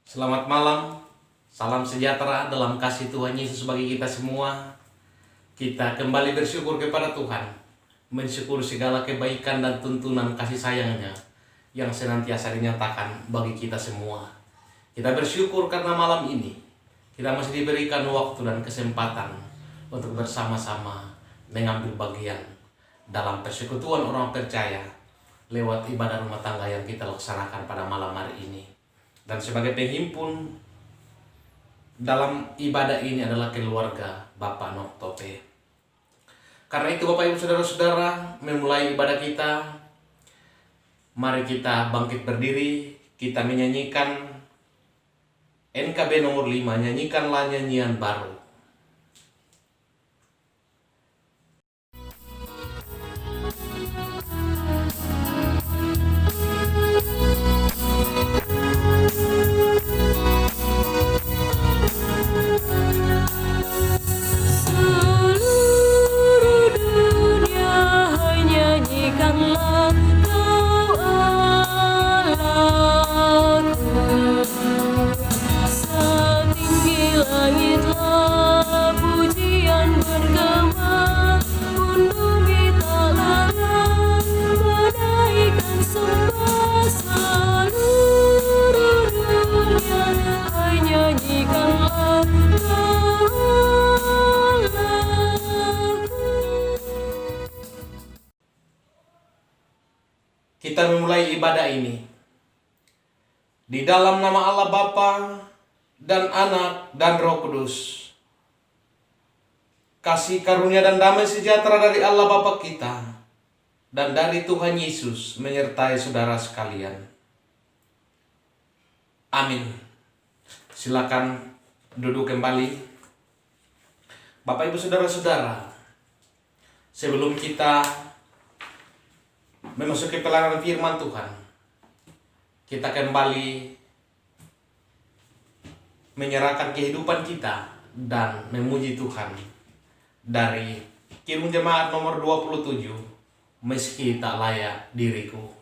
Selamat malam, salam sejahtera dalam kasih Tuhan Yesus bagi kita semua. Kita kembali bersyukur kepada Tuhan, mensyukur segala kebaikan dan tuntunan kasih sayangnya yang senantiasa dinyatakan bagi kita semua. Kita bersyukur karena malam ini kita masih diberikan waktu dan kesempatan untuk bersama-sama mengambil bagian dalam persekutuan orang percaya lewat ibadah rumah tangga yang kita laksanakan pada malam hari ini. Dan sebagai penghimpun dalam ibadah ini adalah keluarga Bapak Noktope. Karena itu Bapak Ibu Saudara-saudara, memulai ibadah kita, mari kita bangkit berdiri, kita menyanyikan NKB nomor 5, nyanyikanlah nyanyian baru. Kita memulai ibadah ini di dalam nama Allah Bapa dan Anak dan Roh Kudus. Kasih karunia dan damai sejahtera dari Allah Bapa kita dan dari Tuhan Yesus menyertai saudara sekalian. Amin. Silakan duduk kembali. Bapak Ibu Saudara-saudara, sebelum kita memasuki pelayanan firman Tuhan, kita kembali menyerahkan kehidupan kita dan memuji Tuhan dari Kirung Jemaat nomor 27, meski tak layak diriku.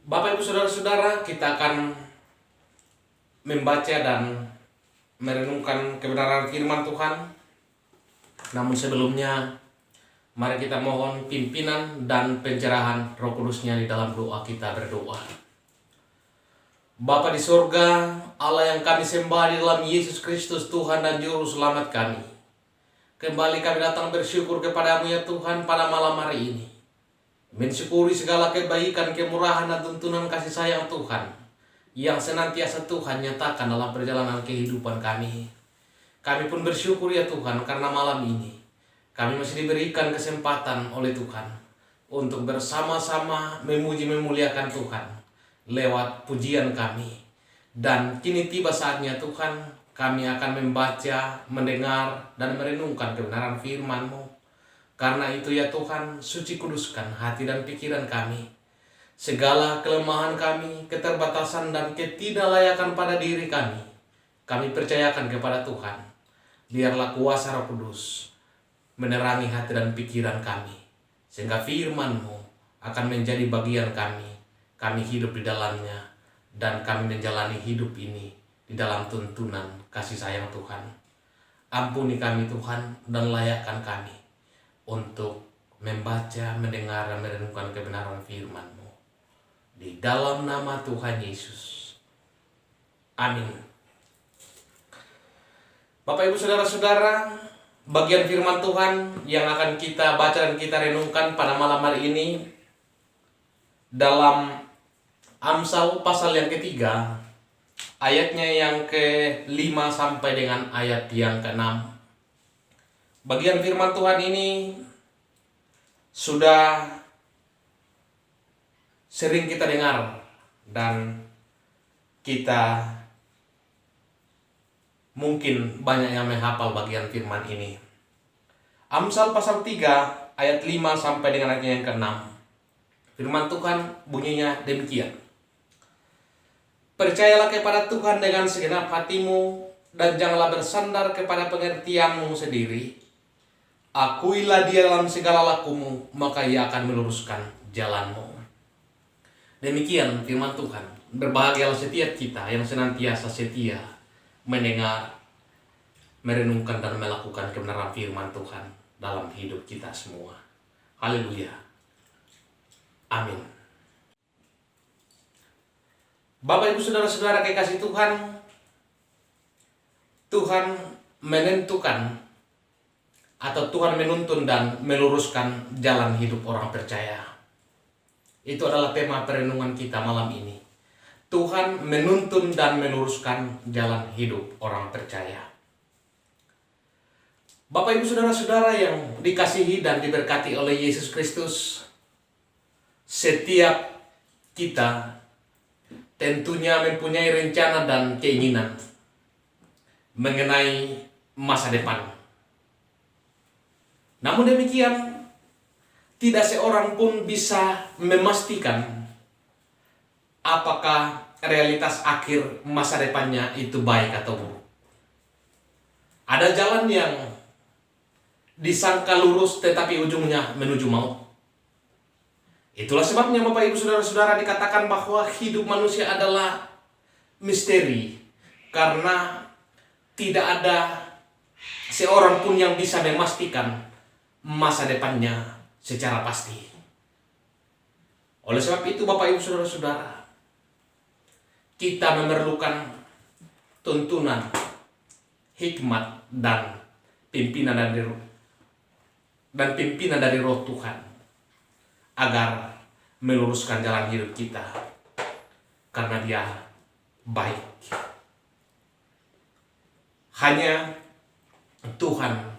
Bapak Ibu Saudara-saudara, kita akan membaca dan merenungkan kebenaran firman Tuhan. Namun sebelumnya, mari kita mohon pimpinan dan pencerahan Roh Kudus-Nya di dalam doa. Kita berdoa. Bapa di surga, Allah yang kami sembah di dalam Yesus Kristus, Tuhan dan Juru Selamat kami, kembali kami datang bersyukur kepadamu ya Tuhan pada malam hari ini, mensyukuri segala kebaikan, kemurahan, dan tuntunan kasih sayang Tuhan yang senantiasa Tuhan nyatakan dalam perjalanan kehidupan kami. Kami pun bersyukur ya Tuhan karena malam ini kami masih diberikan kesempatan oleh Tuhan untuk bersama-sama memuji memuliakan Tuhan lewat pujian kami. Dan kini tiba saatnya Tuhan, kami akan membaca, mendengar, dan merenungkan kebenaran firman-Mu. Karena itu ya Tuhan, suci kuduskan hati dan pikiran kami. Segala kelemahan kami, keterbatasan dan ketidaklayakan pada diri kami percayakan kepada Tuhan. Biarlah kuasa Roh Kudus menerangi hati dan pikiran kami, sehingga firman-Mu akan menjadi bagian kami. Kami hidup di dalamnya, dan kami menjalani hidup ini di dalam tuntunan kasih sayang Tuhan. Ampuni kami Tuhan, dan layakkan kami untuk membaca, mendengar, dan merenungkan kebenaran firman-Mu. Di dalam nama Tuhan Yesus. Amin. Bapak Ibu Saudara-saudara, bagian firman Tuhan yang akan kita baca dan kita renungkan pada malam hari ini dalam Amsal pasal yang ketiga, ayatnya yang ke-5 sampai dengan ayat yang ke-6. Bagian firman Tuhan ini sudah sering kita dengar dan kita mungkin banyak yang menghafal bagian firman ini. Amsal pasal 3 ayat 5 sampai dengan ayat yang ke-6. Firman Tuhan bunyinya demikian. Percayalah kepada Tuhan dengan segenap hatimu, dan janganlah bersandar kepada pengertianmu sendiri. Akuilah Dia dalam segala lakumu, maka Ia akan meluruskan jalanmu. Demikian firman Tuhan. Berbahagialah setiap kita yang senantiasa setia mendengar, merenungkan dan melakukan kebenaran firman Tuhan dalam hidup kita semua. Haleluya. Amin. Bapak Ibu Saudara-saudara kekasih Tuhan, Tuhan menentukan atau Tuhan menuntun dan meluruskan jalan hidup orang percaya. Itu adalah tema perenungan kita malam ini. Tuhan menuntun dan meluruskan jalan hidup orang percaya. Bapak Ibu Saudara-saudara yang dikasihi dan diberkati oleh Yesus Kristus, setiap kita tentunya mempunyai rencana dan keinginan mengenai masa depan. Namun demikian, tidak seorang pun bisa memastikan apakah realitas akhir masa depannya itu baik atau buruk. Ada jalan yang disangka lurus tetapi ujungnya menuju maut. Itulah sebabnya Bapak Ibu Saudara-saudara dikatakan bahwa hidup manusia adalah misteri, karena tidak ada seorang pun yang bisa memastikan masa depannya secara pasti. Oleh sebab itu Bapak Ibu Saudara-saudara, kita memerlukan tuntunan, hikmat dan pimpinan dari Roh Tuhan agar meluruskan jalan hidup kita, karena Dia baik. Hanya Tuhan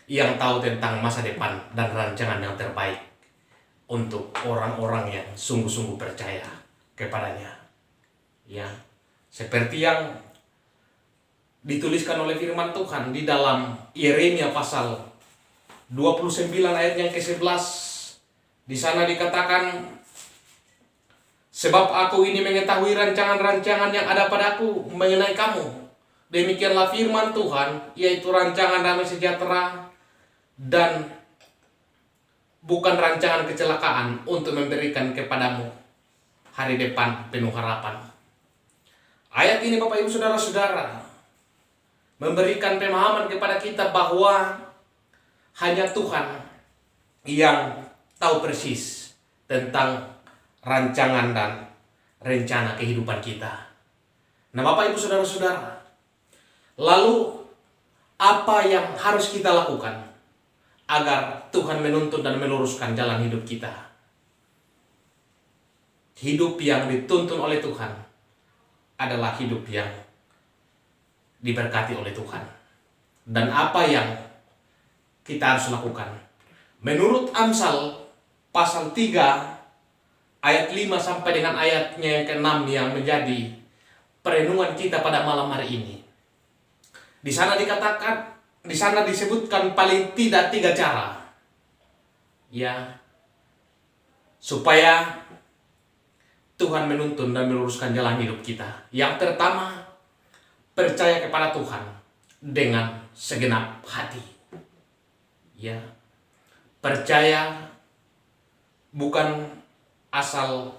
yang tahu tentang masa depan dan rancangan yang terbaik untuk orang-orang yang sungguh-sungguh percaya kepadanya. Ya, seperti yang dituliskan oleh firman Tuhan di dalam Yeremia pasal 29 ayat yang ke-11. Di sana dikatakan, sebab aku ini mengetahui rancangan-rancangan yang ada padaku mengenai kamu. Demikianlah firman Tuhan, yaitu rancangan damai sejahtera dan bukan rancangan kecelakaan, untuk memberikan kepadamu hari depan penuh harapan. Ayat ini Bapak Ibu Saudara-saudara memberikan pemahaman kepada kita bahwa hanya Tuhan yang tahu persis tentang rancangan dan rencana kehidupan kita. Nah Bapak Ibu Saudara-saudara, lalu apa yang harus kita lakukan agar Tuhan menuntun dan meluruskan jalan hidup kita? Hidup yang dituntun oleh Tuhan adalah hidup yang diberkati oleh Tuhan. Dan apa yang kita harus lakukan? Menurut Amsal pasal 3 ayat 5 sampai dengan ayatnya yang ke-6 yang menjadi perenungan kita pada malam hari ini. Di sana disebutkan paling tidak 3 cara ya, supaya Tuhan menuntun dan meluruskan jalan hidup kita. Yang pertama, percaya kepada Tuhan dengan segenap hati. Ya, percaya bukan asal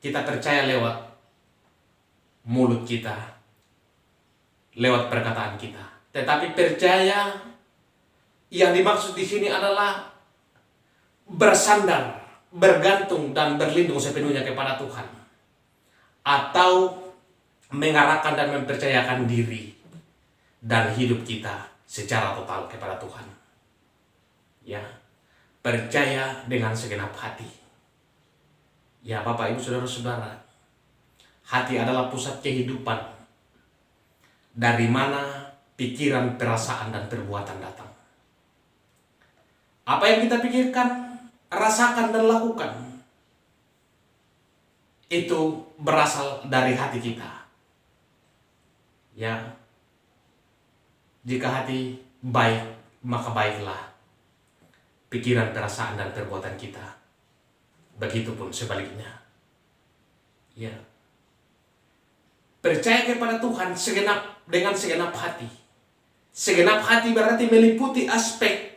kita percaya lewat mulut kita, lewat perkataan kita, tetapi percaya yang dimaksud di sini adalah bersandar, bergantung dan berlindung sepenuhnya kepada Tuhan, atau mengarahkan dan mempercayakan diri dan hidup kita secara total kepada Tuhan. Ya, percaya dengan segenap hati. Ya, Bapak Ibu Saudara-saudara, hati adalah pusat kehidupan, dari mana pikiran, perasaan, dan perbuatan datang. Apa yang kita pikirkan, rasakan, dan lakukan, itu berasal dari hati kita. Ya, jika hati baik, maka baiklah pikiran, perasaan, dan perbuatan kita. Begitupun sebaliknya. Ya, percaya kepada Tuhan dengan segenap hati. Segenap hati berarti meliputi aspek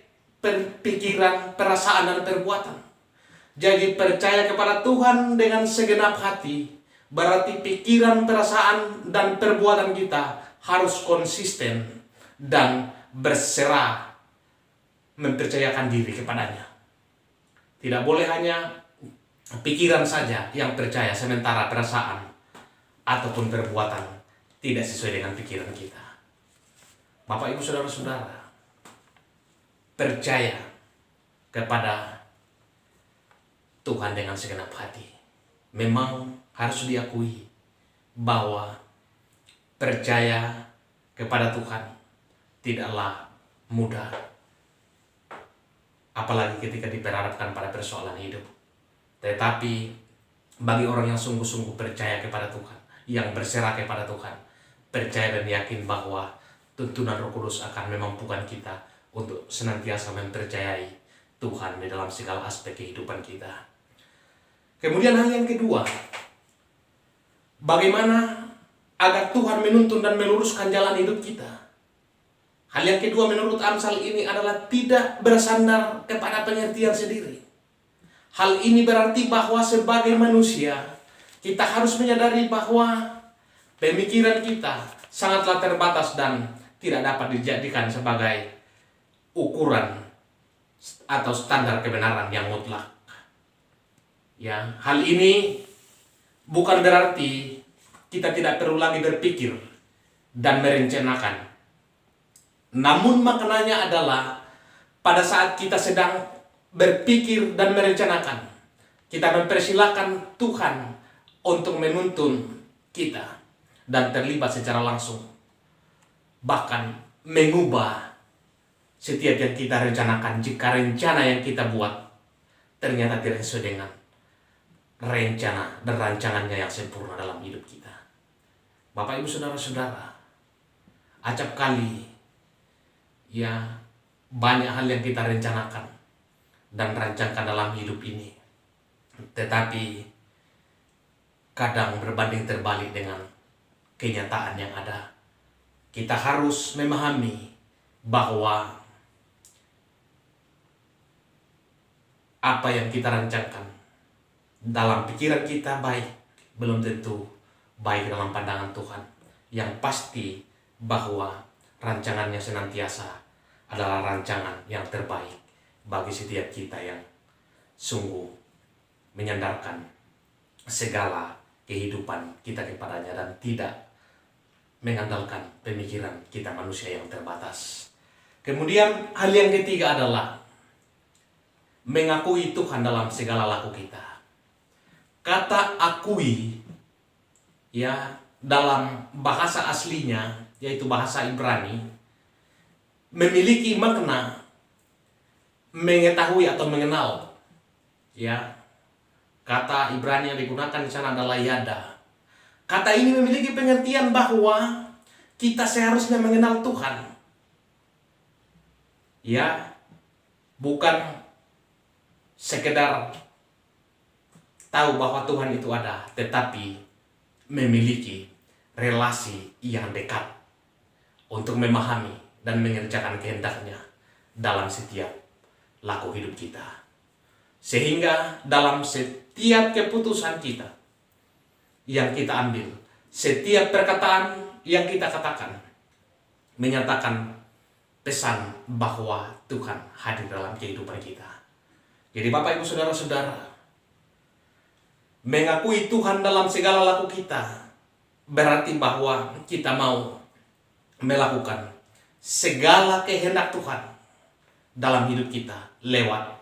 pikiran, perasaan, dan perbuatan. Jadi percaya kepada Tuhan dengan segenap hati berarti pikiran, perasaan, dan perbuatan kita harus konsisten dan berserah, mempercayakan diri kepadanya. Tidak boleh hanya pikiran saja yang percaya, sementara perasaan ataupun perbuatan tidak sesuai dengan pikiran kita. Bapak Ibu Saudara-saudara, percaya kepada Tuhan dengan segenap hati. Memang harus diakui bahwa percaya kepada Tuhan tidaklah mudah, apalagi ketika diperhadapkan pada persoalan hidup. Tetapi bagi orang yang sungguh-sungguh percaya kepada Tuhan, yang berserah kepada Tuhan, percaya dan yakin bahwa tuntunan Roh Kudus akan memampukan kita untuk senantiasa mempercayai Tuhan di dalam segala aspek kehidupan kita. Kemudian hal yang kedua, bagaimana agar Tuhan menuntun dan meluruskan jalan hidup kita. Hal yang kedua menurut Amsal ini adalah tidak bersandar kepada pengertian sendiri. Hal ini berarti bahwa sebagai manusia, kita harus menyadari bahwa pemikiran kita sangatlah terbatas dan tidak dapat dijadikan sebagai ukuran atau standar kebenaran yang mutlak. Ya, hal ini bukan berarti kita tidak perlu lagi berpikir dan merencanakan. Namun maknanya adalah pada saat kita sedang berpikir dan merencanakan, kita mempersilahkan Tuhan untuk menuntun kita dan terlibat secara langsung, bahkan mengubah setiap yang kita rencanakan jika rencana yang kita buat ternyata tidak sesuai dengan rencana dan rancangannya yang sempurna dalam hidup kita. Bapak Ibu Saudara-saudara, acap kali ya banyak hal yang kita rencanakan dan rancangkan dalam hidup ini, tetapi kadang berbanding terbalik dengan kenyataan yang ada. Kita harus memahami bahwa apa yang kita rancangkan dalam pikiran kita baik, belum tentu baik dalam pandangan Tuhan. Yang pasti bahwa rancangannya senantiasa adalah rancangan yang terbaik bagi setiap kita yang sungguh menyandarkan segala kehidupan kita kepadanya dan tidak mengandalkan pemikiran kita manusia yang terbatas. Kemudian hal yang ketiga adalah mengakui Tuhan dalam segala laku kita. Kata akui ya dalam bahasa aslinya, yaitu bahasa Ibrani, memiliki makna mengetahui atau mengenal. Ya, kata Ibrani yang digunakan di sana adalah yada. Kata ini memiliki pengertian bahwa kita seharusnya mengenal Tuhan. Ya, bukan sekedar tahu bahwa Tuhan itu ada, tetapi memiliki relasi yang dekat untuk memahami dan mengerjakan kehendaknya dalam setiap laku hidup kita. Sehingga dalam setiap keputusan kita yang kita ambil, setiap perkataan yang kita katakan, menyatakan pesan bahwa Tuhan hadir dalam kehidupan kita. Jadi Bapak Ibu Saudara-saudara, mengakui Tuhan dalam segala laku kita berarti bahwa kita mau melakukan segala kehendak Tuhan dalam hidup kita lewat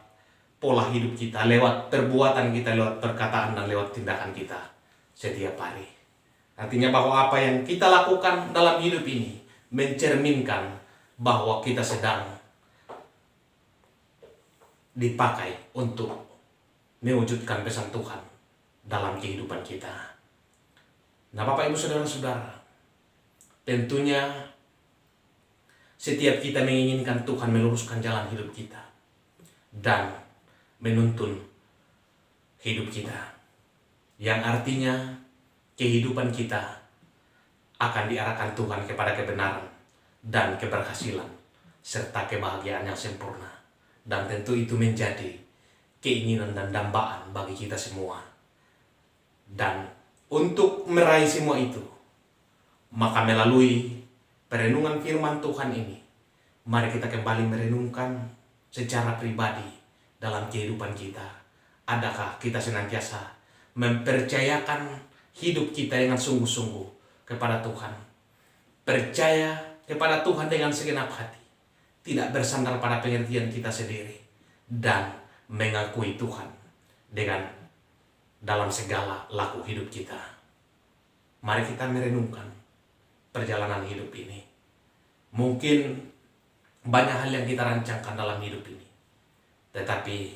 pola hidup kita, lewat perbuatan kita, lewat perkataan dan lewat tindakan kita setiap hari. Artinya bahwa apa yang kita lakukan dalam hidup ini mencerminkan bahwa kita sedang dipakai untuk mewujudkan pesan Tuhan dalam kehidupan kita. Nah, Bapak Ibu Saudara-saudara, tentunya setiap kita menginginkan Tuhan meluruskan jalan hidup kita dan menuntun hidup kita, yang artinya kehidupan kita akan diarahkan Tuhan kepada kebenaran dan keberhasilan serta kebahagiaan yang sempurna. Dan tentu itu menjadi keinginan dan dambaan bagi kita semua. Dan untuk meraih semua itu, maka melalui perenungan firman Tuhan ini, mari kita kembali merenungkan secara pribadi dalam kehidupan kita. Adakah kita senantiasa mempercayakan hidup kita dengan sungguh-sungguh kepada Tuhan? Percaya kepada Tuhan dengan segenap hati, tidak bersandar pada pengertian kita sendiri, dan mengakui Tuhan dengan dalam segala laku hidup kita. Mari kita merenungkan perjalanan hidup ini. Mungkin banyak hal yang kita rancangkan dalam hidup ini, tetapi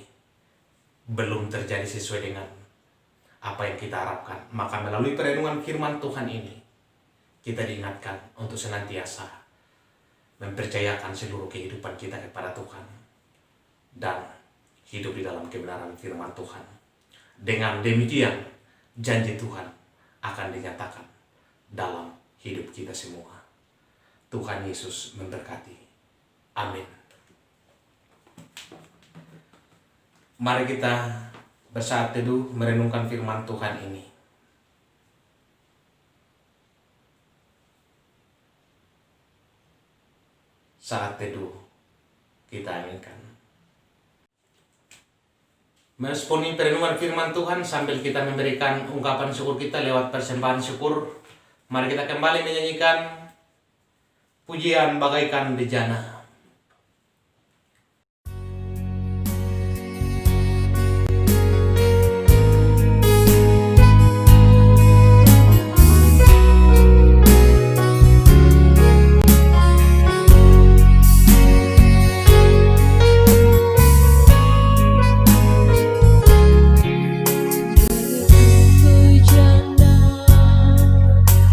belum terjadi sesuai dengan apa yang kita harapkan. Maka melalui perenungan firman Tuhan ini, kita diingatkan untuk senantiasa mempercayakan seluruh kehidupan kita kepada Tuhan dan hidup di dalam kebenaran firman Tuhan. Dengan demikian, janji Tuhan akan dinyatakan dalam hidup kita semua. Tuhan Yesus memberkati. Amin. Mari kita bersaat teduh merenungkan firman Tuhan ini. Saat teduh kita aminkan. Meresponi perenungan firman Tuhan sambil kita memberikan ungkapan syukur kita lewat persembahan syukur, mari kita kembali menyanyikan pujian bagaikan bejana.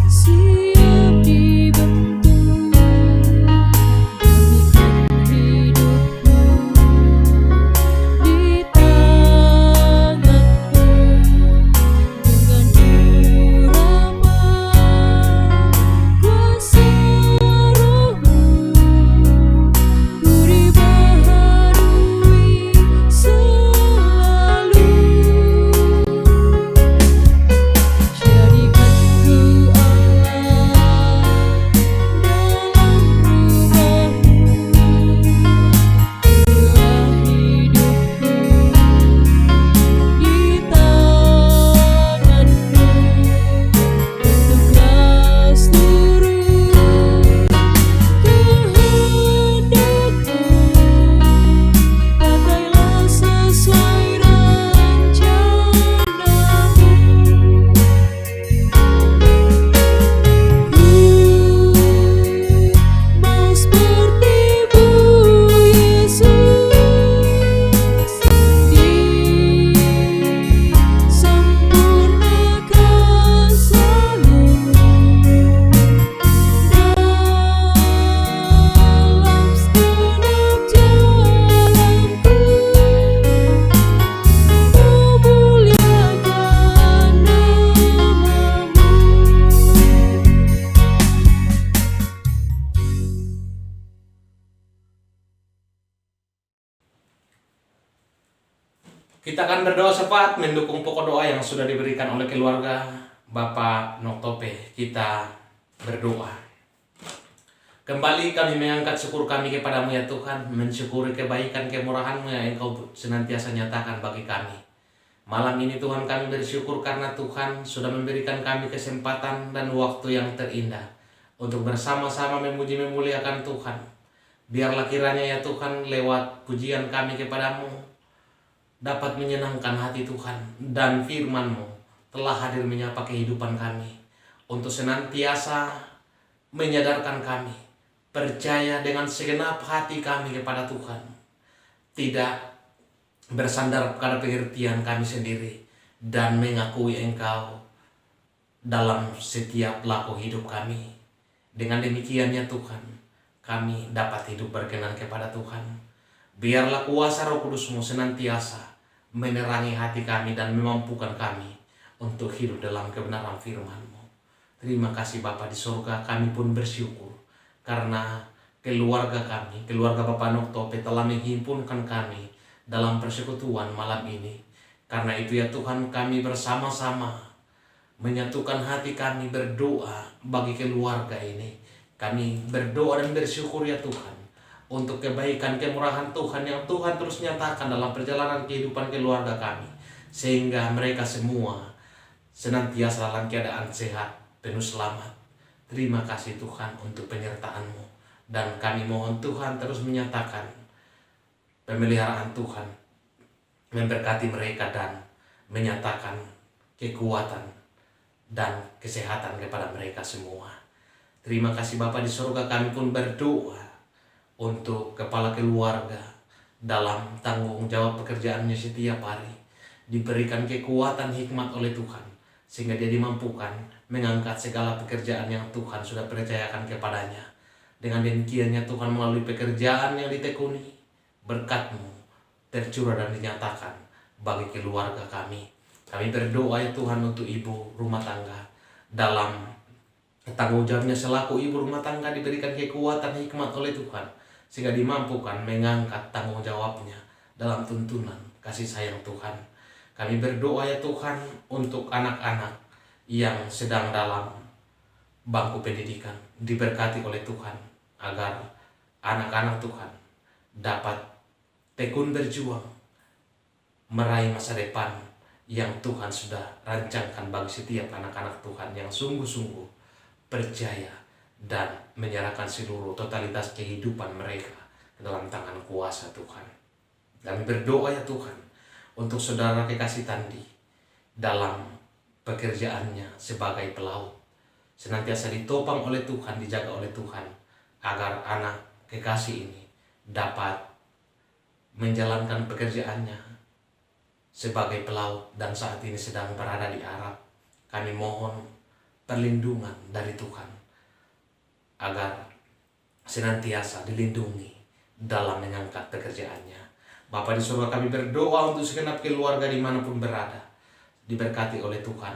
Siap dibentuk Kita akan berdoa cepat mendukung pokok doa yang sudah diberikan oleh keluarga Bapak Noktope. Kita berdoa. Kembali kami mengangkat syukur kami kepadamu ya Tuhan, mensyukuri kebaikan kemurahan-Mu yang Engkau senantiasa nyatakan bagi kami. Malam ini Tuhan kami bersyukur karena Tuhan sudah memberikan kami kesempatan dan waktu yang terindah untuk bersama-sama memuji memuliakan Tuhan. Biarlah kiranya ya Tuhan lewat pujian kami kepadamu dapat menyenangkan hati Tuhan, dan firman-Mu telah hadir menyapa kehidupan kami untuk senantiasa menyadarkan kami percaya dengan segenap hati kami kepada Tuhan, tidak bersandar pada pengertian kami sendiri, dan mengakui Engkau dalam setiap laku hidup kami. Dengan demikiannya Tuhan, kami dapat hidup berkenan kepada Tuhan. Biarlah kuasa Roh Kudus-Mu senantiasa menerangi hati kami dan memampukan kami untuk hidup dalam kebenaran firman-Mu. Terima kasih Bapa di surga, kami pun bersyukur karena keluarga kami, keluarga Bapak Noktope telah menghimpunkan kami dalam persekutuan malam ini. Karena itu ya Tuhan, kami bersama-sama menyatukan hati kami berdoa bagi keluarga ini. Kami berdoa dan bersyukur ya Tuhan untuk kebaikan kemurahan Tuhan yang Tuhan terus nyatakan dalam perjalanan kehidupan keluarga kami, sehingga mereka semua senantiasa dalam keadaan sehat, penuh selamat. Terima kasih Tuhan untuk penyertaan-Mu, dan kami mohon Tuhan terus menyatakan pemeliharaan Tuhan memberkati mereka dan menyatakan kekuatan dan kesehatan kepada mereka semua. Terima kasih Bapa di surga, kami pun berdoa untuk kepala keluarga dalam tanggung jawab pekerjaannya setiap hari, diberikan kekuatan hikmat oleh Tuhan sehingga dia dimampukan mengangkat segala pekerjaan yang Tuhan sudah percayakan kepadanya. Dengan demikiannya Tuhan, melalui pekerjaan yang ditekuni, berkat-Mu tercurah dan dinyatakan bagi keluarga kami. Kami berdoa ya Tuhan untuk ibu rumah tangga, dalam tanggung jawabnya selaku ibu rumah tangga diberikan kekuatan hikmat oleh Tuhan sehingga dimampukan mengangkat tanggung jawabnya dalam tuntunan kasih sayang Tuhan. Kami berdoa ya Tuhan untuk anak-anak yang sedang dalam bangku pendidikan, diberkati oleh Tuhan agar anak-anak Tuhan dapat tekun berjuang meraih masa depan yang Tuhan sudah rancangkan bagi setiap anak-anak Tuhan yang sungguh-sungguh percaya dan menyerahkan seluruh totalitas kehidupan mereka ke dalam tangan kuasa Tuhan. Kami berdoa ya Tuhan untuk saudara kekasih Tandi dalam pekerjaannya sebagai pelaut, senantiasa ditopang oleh Tuhan, dijaga oleh Tuhan, agar anak kekasih ini dapat menjalankan pekerjaannya sebagai pelaut dan saat ini sedang berada di Arab. Kami mohon perlindungan dari Tuhan agar senantiasa dilindungi dalam mengangkat pekerjaannya. Bapa di surga, kami berdoa untuk segenap keluarga dimanapun berada, diberkati oleh Tuhan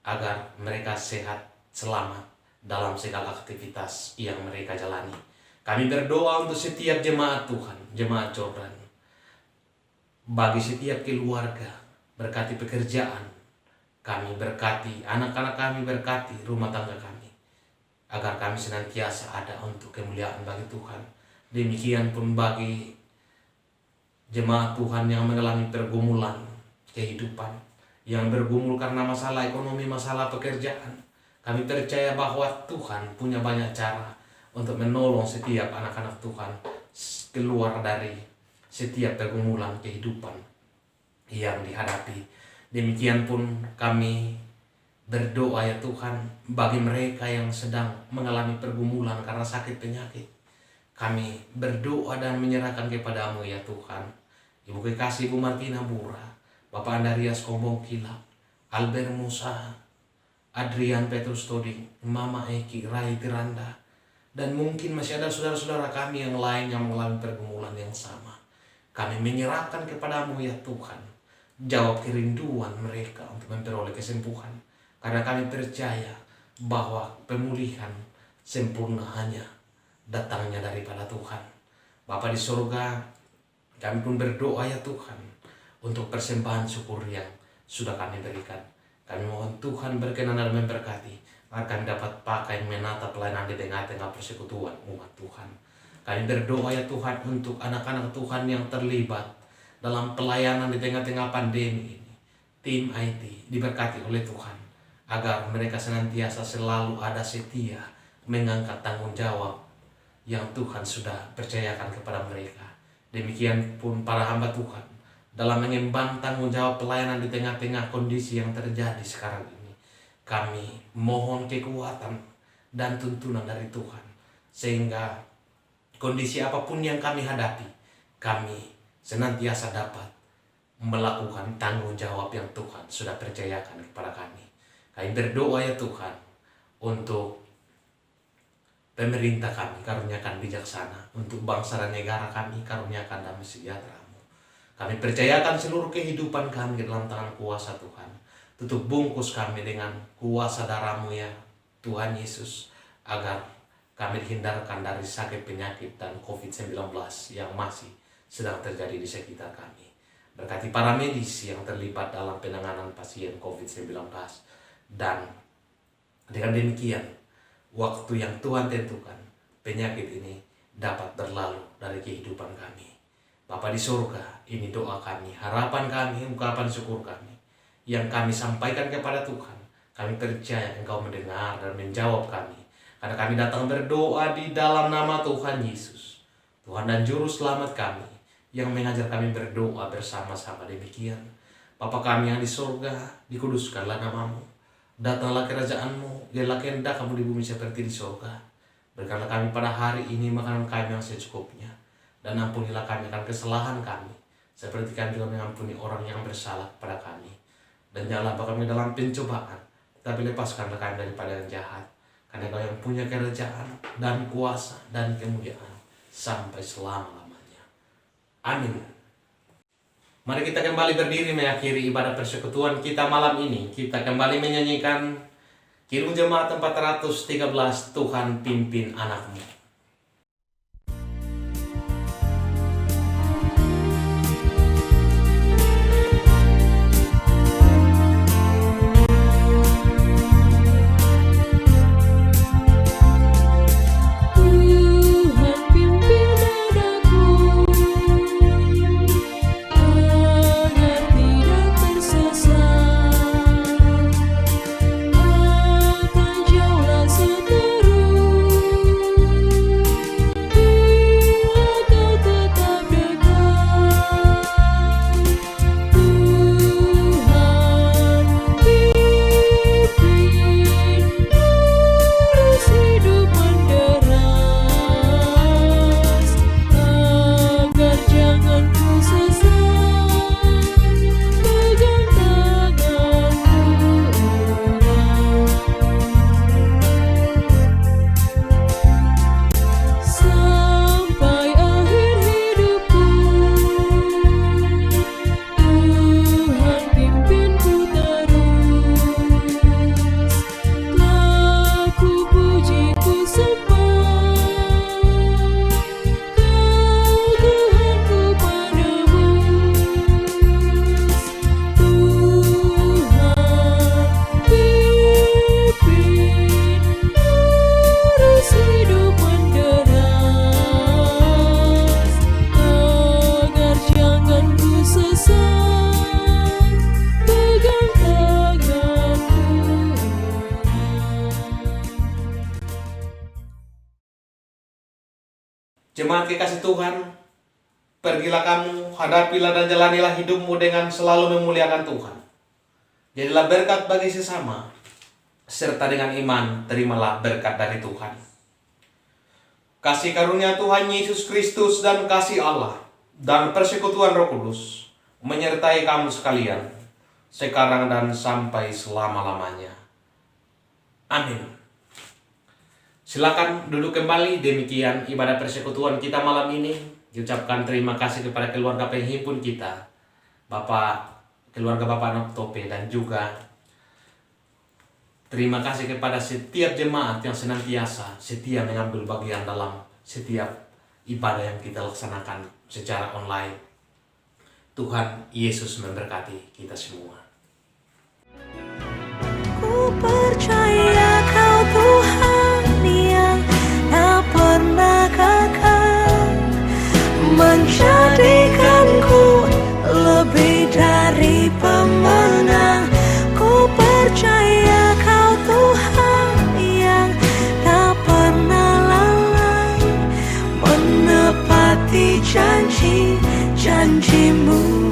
agar mereka sehat, selamat dalam segala aktivitas yang mereka jalani. Kami berdoa untuk setiap jemaat Tuhan, jemaat Jordan, bagi setiap keluarga, berkati pekerjaan kami, berkati anak-anak kami, berkati rumah tangga kami, agar kami senantiasa ada untuk kemuliaan bagi Tuhan. Demikian pun bagi jemaat Tuhan yang mengalami pergumulan kehidupan, yang bergumul karena masalah ekonomi, masalah pekerjaan. Kami percaya bahwa Tuhan punya banyak cara untuk menolong setiap anak-anak Tuhan keluar dari setiap pergumulan kehidupan yang dihadapi. Demikian pun kami berdoa ya Tuhan bagi mereka yang sedang mengalami pergumulan karena sakit penyakit. Kami berdoa dan menyerahkan kepadamu ya Tuhan. Ibu kekasih Ibu Martina Bura, Bapak Andarias Kombong Kilap, Albert Musa, Adrian Petrus Toding, Mama Eki, Rai Tiranda, dan mungkin masih ada saudara-saudara kami yang lain yang mengalami pergumulan yang sama. Kami menyerahkan kepadamu ya Tuhan. Jawab kerinduan mereka untuk memperoleh kesembuhan. Karena kami percaya bahwa pemulihan sempurna hanya datangnya daripada Tuhan. Bapa di surga, kami pun berdoa ya Tuhan untuk persembahan syukur yang sudah kami berikan. Kami mohon Tuhan berkenan dalam memberkati, akan dapat pakai menata pelayanan di tengah-tengah persekutuan umat Tuhan. Kami berdoa ya Tuhan untuk anak-anak Tuhan yang terlibat dalam pelayanan di tengah-tengah pandemi ini. Tim IT diberkati oleh Tuhan, agar mereka senantiasa selalu ada setia mengangkat tanggung jawab yang Tuhan sudah percayakan kepada mereka. Demikian pun para hamba Tuhan dalam mengemban tanggung jawab pelayanan di tengah-tengah kondisi yang terjadi sekarang ini. Kami mohon kekuatan dan tuntunan dari Tuhan, sehingga kondisi apapun yang kami hadapi, kami senantiasa dapat melakukan tanggung jawab yang Tuhan sudah percayakan kepada kami. Kami berdoa ya Tuhan untuk pemerintah kami, karuniakan bijaksana. Untuk bangsa dan negara kami, karuniakan damai sejahtera-Mu. Kami percayakan seluruh kehidupan kami ke dalam tangan kuasa Tuhan. Tutup bungkus kami dengan kuasa darah-Mu ya Tuhan Yesus, agar kami dihindarkan dari sakit penyakit dan COVID-19 yang masih sedang terjadi di sekitar kami. Berkati para medis yang terlibat dalam penanganan pasien COVID-19. Dan dengan demikian, waktu yang Tuhan tentukan, penyakit ini dapat berlalu dari kehidupan kami. Bapa di surga, ini doa kami, harapan kami, ungkapan syukur kami, yang kami sampaikan kepada Tuhan. Kami percaya Engkau mendengar dan menjawab kami, karena kami datang berdoa di dalam nama Tuhan Yesus, Tuhan dan Juru Selamat kami, yang mengajar kami berdoa bersama-sama. Demikian, Bapa kami yang di surga, dikuduskanlah nama-Mu. Datanglah kerajaan-Mu, jadilah kehendak Kamu di bumi seperti di surga. Berikanlah kami pada hari ini makanan kami yang secukupnya, dan ampunilah kami akan kesalahan kami, seperti kami juga mengampuni orang yang bersalah kepada kami. Dan janganlah bawa kami dalam pencobaan, tapi lepaskanlah kami daripada yang jahat. Karena Engkau yang punya kerajaan dan kuasa dan kemuliaan sampai selama-lamanya. Amin. Mari kita kembali berdiri mengakhiri ibadah persekutuan kita malam ini. Kita kembali menyanyikan Kidung Jemaat 413, Tuhan pimpin anak-Mu. Jemaat kekasih Tuhan, pergilah kamu, hadapilah dan jalanilah hidupmu dengan selalu memuliakan Tuhan. Jadilah berkat bagi sesama, serta dengan iman terimalah berkat dari Tuhan. Kasih karunia Tuhan Yesus Kristus dan kasih Allah dan persekutuan Roh Kudus menyertai kamu sekalian, sekarang dan sampai selama-lamanya. Amin. Silakan duduk kembali. Demikian ibadah persekutuan kita malam ini. Diucapkan terima kasih kepada keluarga penghimpun kita, keluarga Bapak Noktope, dan juga terima kasih kepada setiap jemaat yang senantiasa setia mengambil bagian dalam setiap ibadah yang kita laksanakan secara online. Tuhan Yesus memberkati kita semua. Ku percaya Kau Tuhan yang tak pernah gagal, menjadikanku lebih dari pemenang. Ku percaya Kau Tuhan yang tak pernah lalai, menepati janji-janji-Mu.